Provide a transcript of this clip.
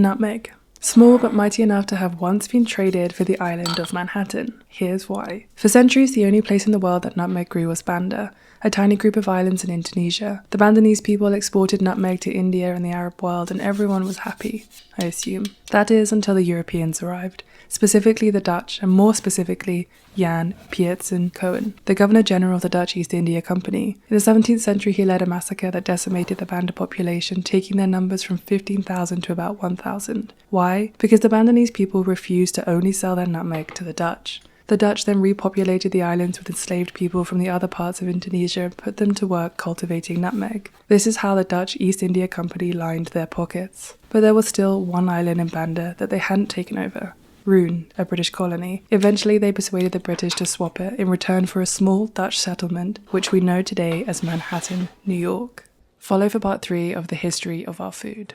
Nutmeg. Small but mighty enough to have once been traded for the island of Manhattan. Here's why. For centuries, the only place in the world that nutmeg grew was Banda, a tiny group of islands in Indonesia. The Bandanese people exported nutmeg to India and the Arab world, and everyone was happy, I assume. That is, until the Europeans arrived, specifically the Dutch, and more specifically, Jan Pietersen Coen, the Governor-General of the Dutch East India Company. In the 17th century, he led a massacre that decimated the Banda population, taking their numbers from 15,000 to about 1,000. Why? Because the Bandanese people refused to only sell their nutmeg to the Dutch. The Dutch then repopulated the islands with enslaved people from the other parts of Indonesia and put them to work cultivating nutmeg. This is how the Dutch East India Company lined their pockets. But there was still one island in Banda that they hadn't taken over. Roon, a British colony. Eventually they persuaded the British to swap it in return for a small Dutch settlement, which we know today as Manhattan, New York. Follow for part 3 of the history of our food.